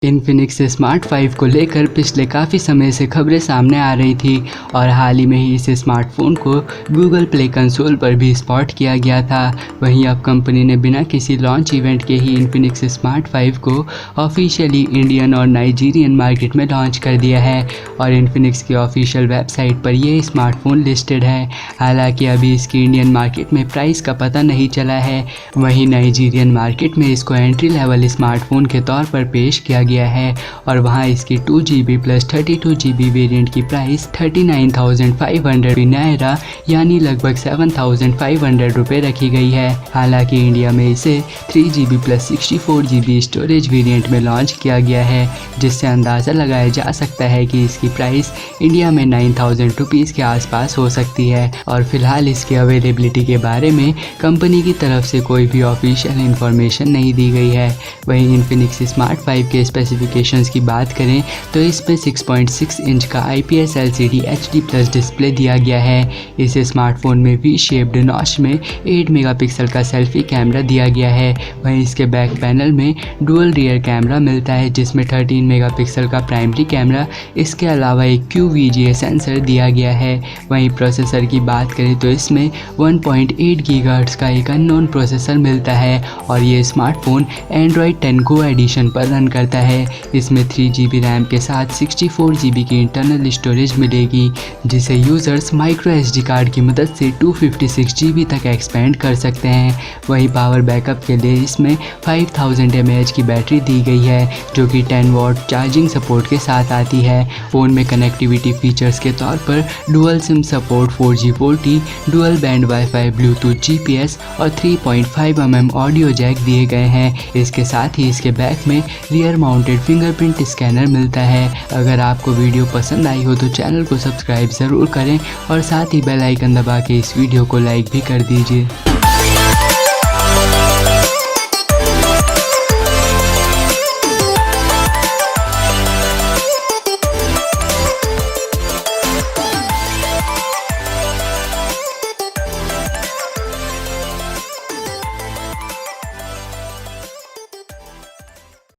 Infinix smart 5 को लेकर पिछले काफ़ी समय से खबरें सामने आ रही थी और हाल ही में ही इस स्मार्टफोन को गूगल प्ले कंसोल पर भी स्पॉट किया गया था। वहीं अब कंपनी ने बिना किसी लॉन्च इवेंट के ही इन्फिनिक्स स्मार्ट 5 को ऑफिशियली इंडियन और नाइजीरियन मार्केट में लॉन्च कर दिया है और इन्फिनिक्स की ऑफिशियल वेबसाइट पर यह स्मार्टफोन लिस्टेड है। हालांकि अभी इसकी इंडियन मार्केट में प्राइस का पता नहीं चला है। वहीं नाइजीरियन मार्केट में इसको एंट्री लेवल स्मार्टफोन के तौर पर पेश किया गया है और वहां इसकी 2GB प्लस 32GB वेरिएंट की प्राइस 39,500 नायरा यानी लगभग 7,500 रुपये रखी गई है। हालांकि इंडिया में इसे 3GB plus 64GB storage variant में लॉन्च किया गया है, जिससे अंदाज़ा लगाया जा सकता है कि इसकी प्राइस इंडिया में 9,000 रुपीज़ के आसपास हो सकती है। और फिलहाल इसकी अवेलेबिलिटी के बारे में कंपनी की तरफ से कोई भी ऑफिशियल इंफॉर्मेशन नहीं दी गई है। वहीं इन्फिनिक्स स्मार्ट 5 के स्पेसिफिकेशंस की बात करें तो इसमें 6.6 इंच का IPS LCD HD plus display दिया गया है। इस स्मार्टफोन में वी शेप्ड नॉच में 8 मेगापिक्सल का सेल्फी कैमरा दिया गया है। वहीं इसके बैक पैनल में डुअल रियर कैमरा मिलता है, जिसमें 13 मेगापिक्सल का प्राइमरी कैमरा, इसके अलावा एक QVGA सेंसर दिया गया है। वहीं प्रोसेसर की बात करें तो इसमें 1.8 गीगाहर्ट्ज़ का एक अननोन प्रोसेसर मिलता है और ये स्मार्टफोन एंड्रॉयड 10 गो एडिशन पर रन करता है। इसमें 3GB रैम के साथ 64GB की इंटरनल स्टोरेज मिलेगी, जिसे यूज़र्स माइक्रो SD कार्ड की मदद से 256GB तक एक्सपेंड कर सकते हैं। वहीं पावर बैकअप के लिए इसमें 5000 mAh की बैटरी दी गई है, जो कि 10 वॉट चार्जिंग सपोर्ट के साथ आती है। फ़ोन में कनेक्टिविटी फीचर्स के तौर पर dual SIM support, 4G 4T, dual band wifi, Bluetooth, GPS और 3.5mm ऑडियो जैक दिए गए हैं। इसके साथ ही इसके बैक में रियर माउंटेड फिंगरप्रिंट स्कैनर मिलता है। अगर आपको वीडियो पसंद आई हो तो चैनल को सब्सक्राइब ज़रूर करें और साथ ही बेल आइकन दबा के इस वीडियो को लाइक भी कर दीजिए।